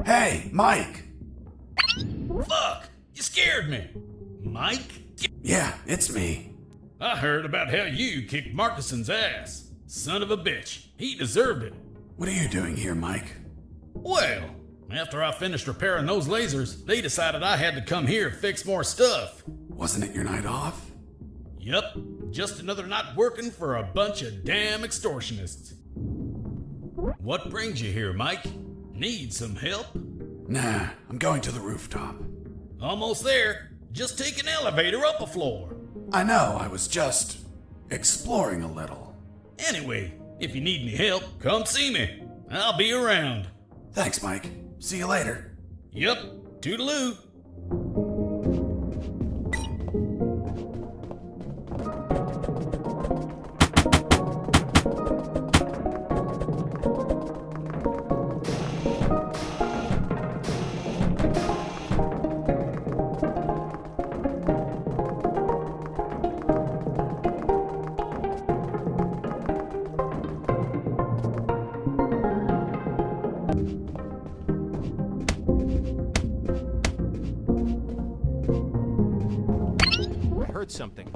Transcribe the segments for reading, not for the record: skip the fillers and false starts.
Hey, Mike! Fuck! You scared me! Mike? Yeah, it's me. I heard about how you kicked Marcuson's ass. Son of a bitch. He deserved it. What are you doing here, Mike? Well, after I finished repairing those lasers, they decided I had to come here and fix more stuff. Wasn't it your night off? Yup, just another night working for a bunch of damn extortionists. What brings you here, Mike? Need some help? Nah, I'm going to the rooftop. Almost there. Just take an elevator up a floor. I know, I was just exploring a little. Anyway, if you need any help, come see me. I'll be around. Thanks, Mike. See you later. Yup, toodaloo. Something.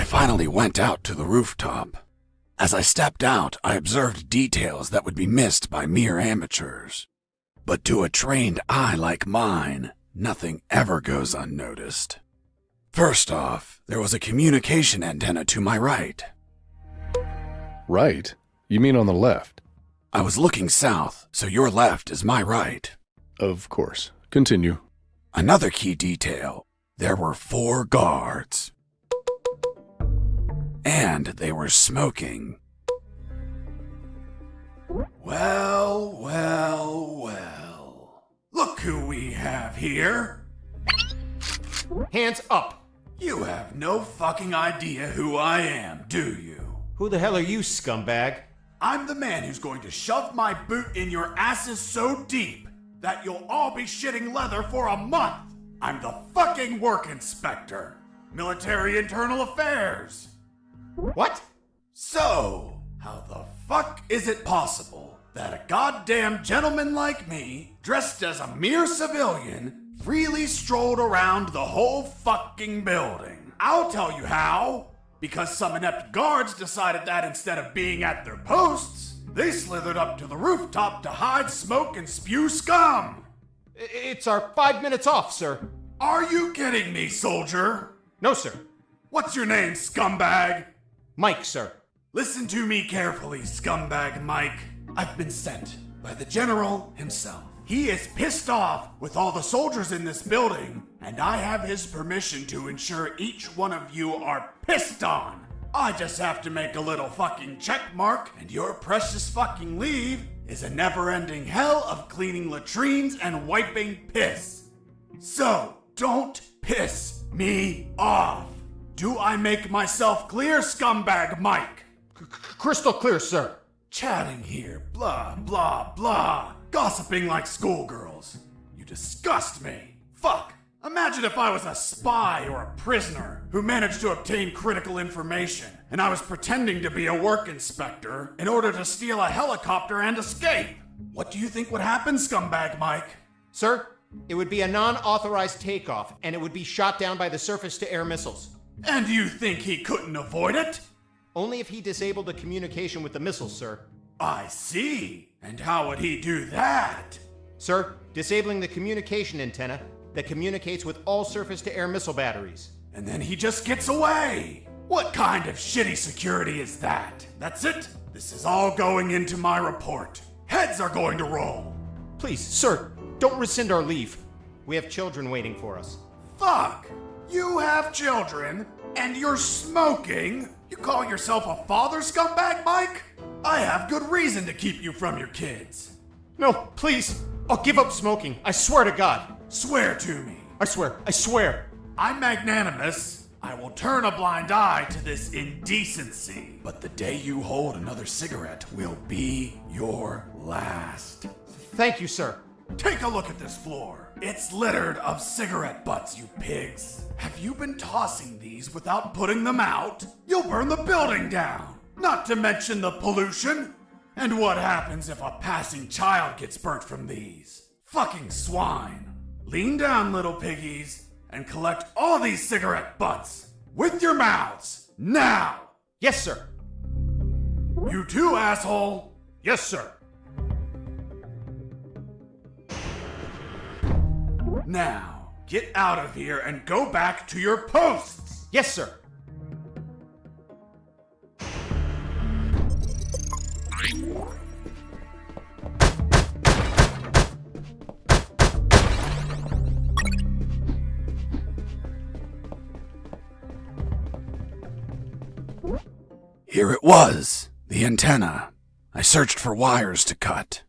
Finally went out to the rooftop. As I stepped out, I observed details that would be missed by mere amateurs. But to a trained eye like mine, nothing ever goes unnoticed. First off, there was a communication antenna to my right. Right? You mean on the left? I was looking south, so your left is my right. Of course. Continue. Another key detail. There were 4 guards. And they were smoking. Well. Look who we have here. Hands up! You have no fucking idea who I am, do you? Who the hell are you, scumbag? I'm the man who's going to shove my boot in your asses so deep that you'll all be shitting leather for a month. I'm the fucking work inspector. Military Internal Affairs. What? So, how the fuck is it possible that a goddamn gentleman like me, dressed as a mere civilian, freely strolled around the whole fucking building? I'll tell you how. Because some inept guards decided that instead of being at their posts, they slithered up to the rooftop to hide, smoke, and spew scum. It's our 5 minutes off, sir. Are you kidding me, soldier? No, sir. What's your name, scumbag? Mike, sir. Listen to me carefully, scumbag Mike. I've been sent by the general himself. He is pissed off with all the soldiers in this building, and I have his permission to ensure each one of you are pissed on. I just have to make a little fucking check mark, and your precious fucking leave is a never-ending hell of cleaning latrines and wiping piss. So, don't piss me off. Do I make myself clear, scumbag Mike? Crystal clear, sir. Chatting here, blah, blah, blah. Gossiping like schoolgirls. You disgust me. Fuck. Imagine if I was a spy or a prisoner who managed to obtain critical information, and I was pretending to be a work inspector in order to steal a helicopter and escape. What do you think would happen, scumbag Mike? Sir, it would be a non-authorized takeoff, and it would be shot down by the surface-to-air missiles. And you think he couldn't avoid it? Only if he disabled the communication with the missiles, sir. I see. And how would he do that? Sir, disabling the communication antenna that communicates with all surface-to-air missile batteries. And then he just gets away. What kind of shitty security is that? That's it? This is all going into my report. Heads are going to roll. Please, sir, don't rescind our leave. We have children waiting for us. Fuck! You have children, and you're smoking? You call yourself a father, scumbag Mike? I have good reason to keep you from your kids. No, please. I'll give up smoking. I swear to God. Swear to me. I swear. I'm magnanimous. I will turn a blind eye to this indecency. But the day you hold another cigarette will be your last. Thank you, sir. Take a look at this floor. It's littered of cigarette butts, you pigs. Have you been tossing these without putting them out? You'll burn the building down. Not to mention the pollution. And what happens if a passing child gets burnt from these? Fucking swine. Lean down, little piggies, and collect all these cigarette butts. With your mouths. Now. Yes, sir. You too, asshole. Yes, sir. Now, get out of here and go back to your posts! Yes, sir. Here it was, the antenna. I searched for wires to cut.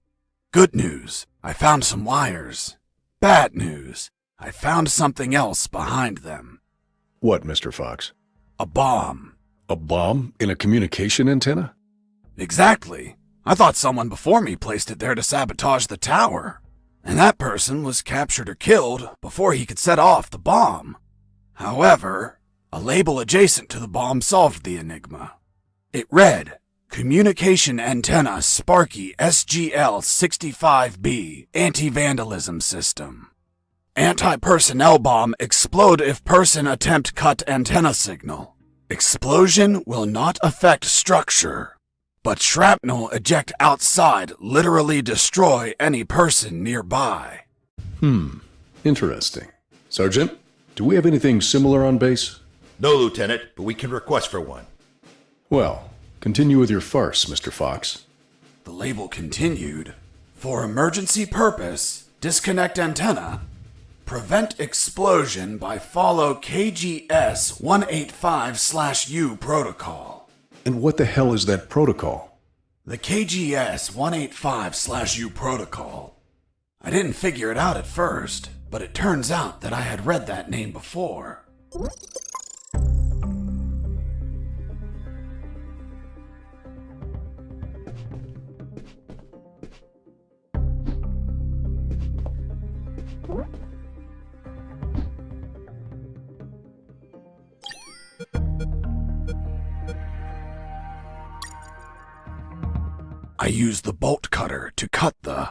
Good news, I found some wires. Bad news, I found something else behind them. What, Mr. Fox? A bomb. A bomb in a communication antenna? Exactly. I thought someone before me placed it there to sabotage the tower. And that person was captured or killed before he could set off the bomb. However, a label adjacent to the bomb solved the enigma. It read, Communication Antenna Sparky SGL-65B Anti-Vandalism System. Anti-personnel bomb explode if person attempt cut antenna signal. Explosion will not affect structure, but shrapnel eject outside literally destroy any person nearby. Interesting. Sergeant, do we have anything similar on base? No, Lieutenant, but we can request for one. Well, continue with your farce, Mr. Fox. The label continued, For emergency purpose, disconnect antenna. Prevent explosion by follow KGS 185/U protocol. And what the hell is that protocol? The KGS 185/U protocol. I didn't figure it out at first, but it turns out that I had read that name before. I used the bolt cutter to cut the...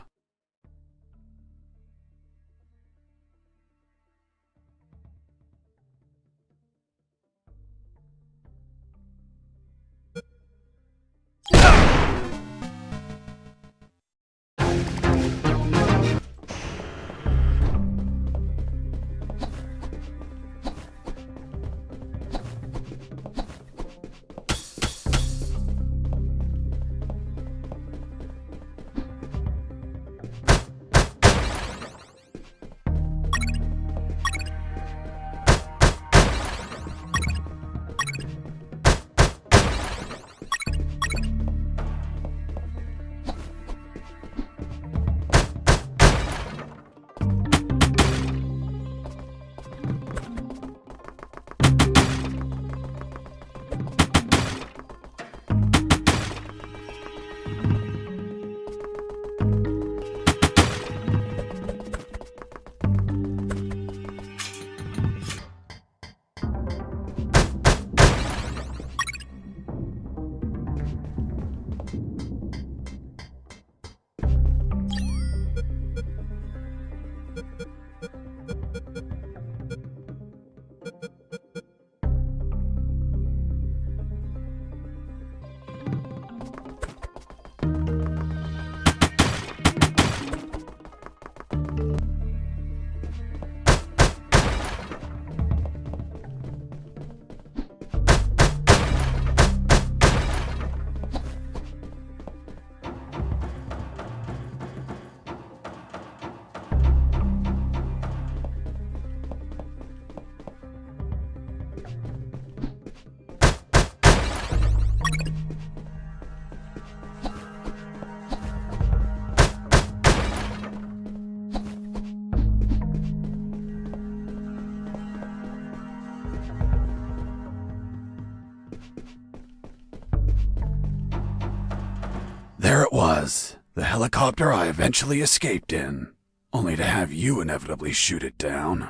the helicopter I eventually escaped in, only to have you inevitably shoot it down.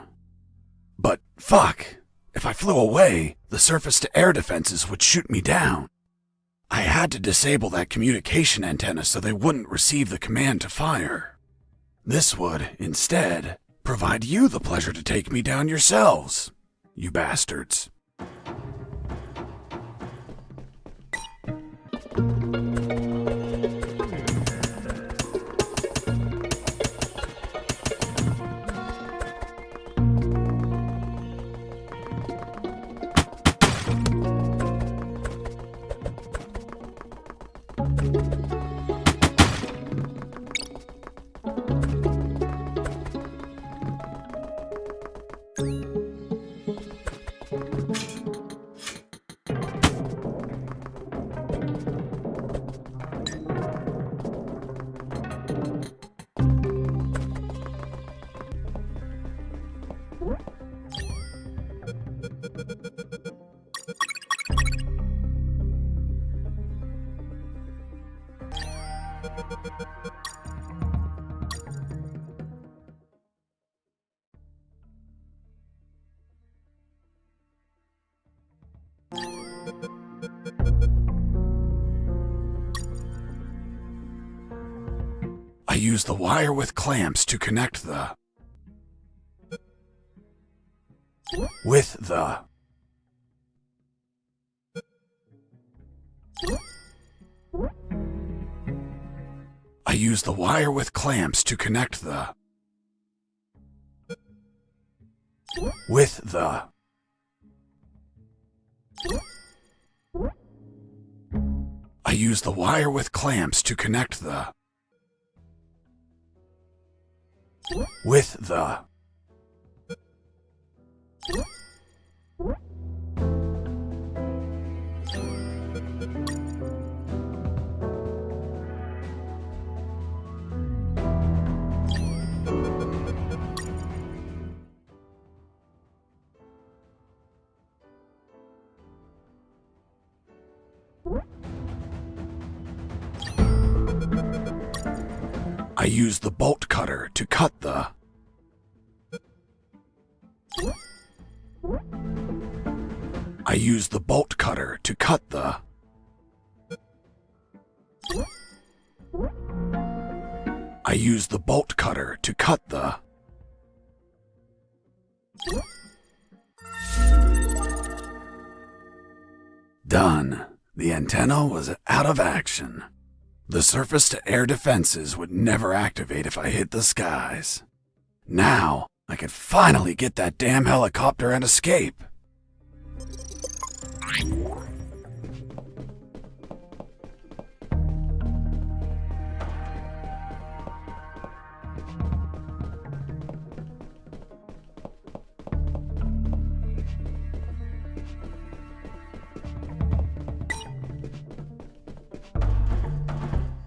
But fuck, if I flew away, the surface-to-air defenses would shoot me down. I had to disable that communication antenna so they wouldn't receive the command to fire. This would, instead, provide you the pleasure to take me down yourselves, you bastards. I use the wire with clamps to connect the... I use the wire with clamps to connect the... I use the wire with clamps to connect the... I use the bolt cutter to cut the... I use the bolt cutter to cut the... I use the bolt cutter to cut the... Done. The antenna was out of action. The surface-to-air defenses would never activate if I hit the skies. Now, I could finally get that damn helicopter and escape.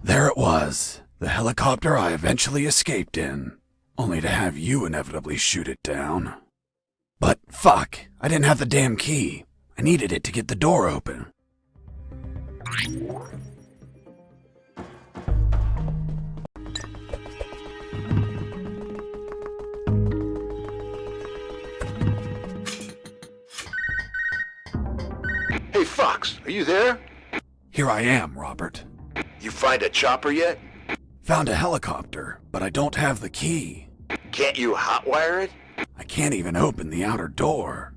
There it was, the helicopter I eventually escaped in, only to have you inevitably shoot it down. But fuck, I didn't have the damn key. I needed it to get the door open. Hey, Fox, are you there? Here I am, Robert. You find a chopper yet? Found a helicopter, but I don't have the key. Can't you hotwire it? I can't even open the outer door.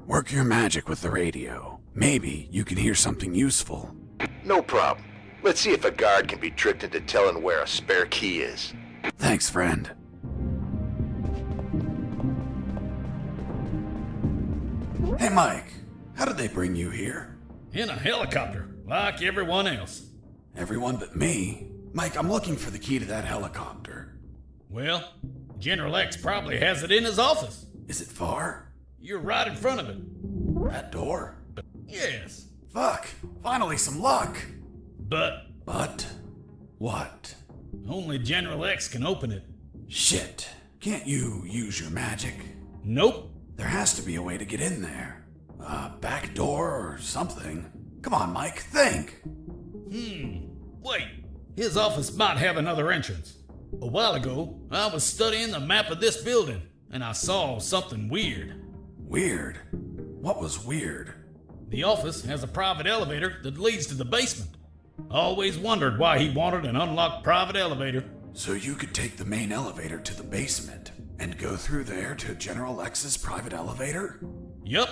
Work your magic with the radio. Maybe you can hear something useful. No problem. Let's see if a guard can be tricked into telling where a spare key is. Thanks, friend. Hey, Mike. How did they bring you here? In a helicopter, like everyone else. Everyone but me. Mike, I'm looking for the key to that helicopter. Well, General X probably has it in his office. Is it far? You're right in front of it. That door? Yes. Fuck. Finally some luck. But But? What? only General X can open it. Shit. Can't you use your magic? Nope. There has to be a way to get in there. A back door or something. Come on, Mike, think. Wait. His office might have another entrance. A while ago, I was studying the map of this building, and I saw something weird. Weird? What was weird? The office has a private elevator that leads to the basement. I always wondered why he wanted an unlocked private elevator. So you could take the main elevator to the basement and go through there to General X's private elevator? Yup.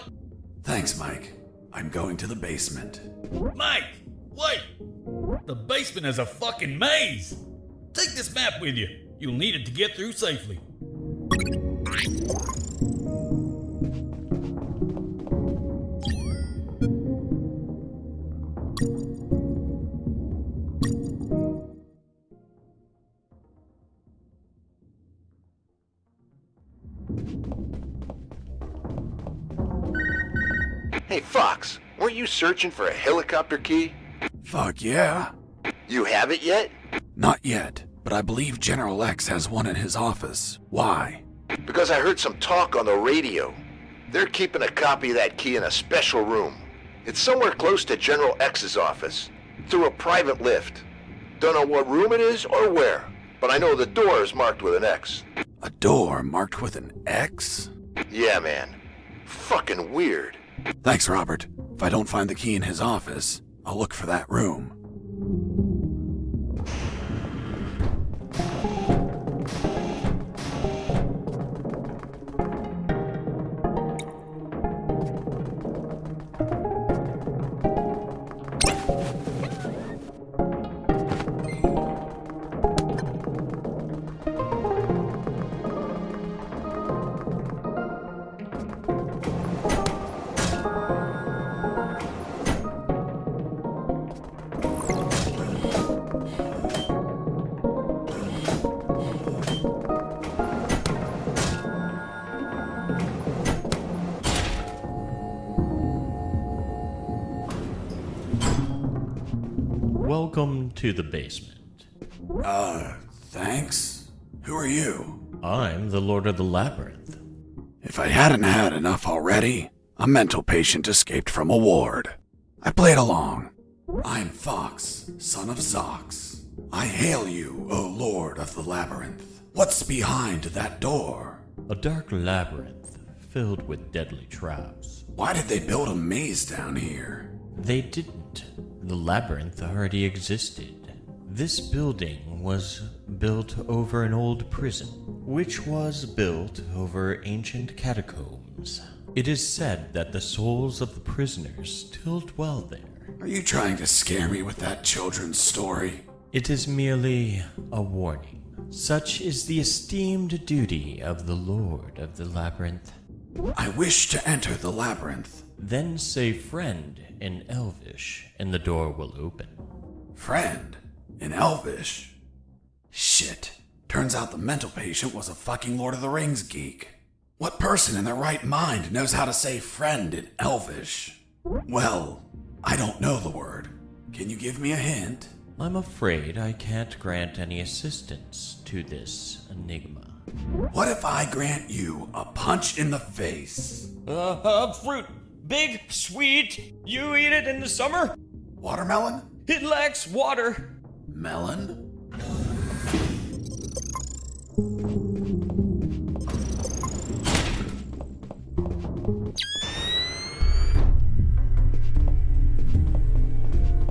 Thanks, Mike. I'm going to the basement. Mike, wait! The basement is a fucking maze! Take this map with you. You'll need it to get through safely. Hey, Fox, weren't you searching for a helicopter key? Fuck yeah. You have it yet? Not yet, but I believe General X has one in his office. Why? Because I heard some talk on the radio. They're keeping a copy of that key in a special room. It's somewhere close to General X's office, through a private lift. Don't know what room it is or where, but I know the door is marked with an X. A door marked with an X? Yeah, man. Fucking weird. Thanks, Robert. If I don't find the key in his office, I'll look for that room. Welcome to the basement. Thanks? Who are you? I'm the Lord of the Labyrinth. If I hadn't had enough already, a mental patient escaped from a ward. I played along. I'm Fox, son of Zox. I hail you, O Lord of the Labyrinth. What's behind that door? A dark labyrinth filled with deadly traps. Why did they build a maze down here? They didn't. The labyrinth already existed. This building was built over an old prison, which was built over ancient catacombs. It is said that the souls of the prisoners still dwell there. Are you trying to scare me with that children's story? It is merely a warning. Such is the esteemed duty of the Lord of the Labyrinth. I wish to enter the labyrinth. Then say friend in Elvish, and the door will open. Friend? In Elvish? Shit. Turns out the mental patient was a fucking Lord of the Rings geek. What person in their right mind knows how to say friend in Elvish? Well, I don't know the word. Can you give me a hint? I'm afraid I can't grant any assistance to this enigma. What if I grant you a punch in the face? Fruit. Big, sweet. You eat it in the summer? Watermelon? It lacks water. Melon?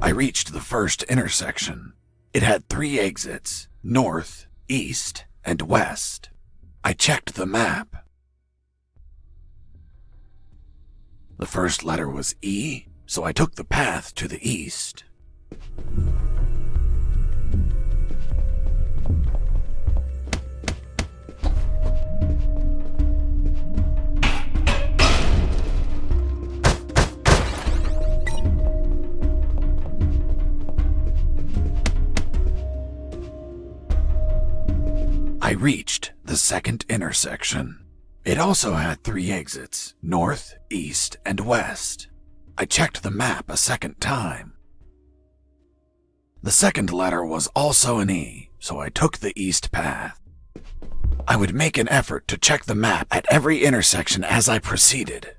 I reached the first intersection. It had 3 exits, north, east, and west. I checked the map. The first letter was E, so I took the path to the east. I reached the second intersection. It also had 3 exits, north, east, and west. I checked the map a second time. The second letter was also an E, so I took the east path. I would make an effort to check the map at every intersection as I proceeded.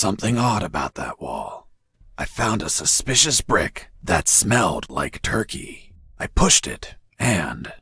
something odd about that wall. I found a suspicious brick that smelled like turkey. I pushed it, and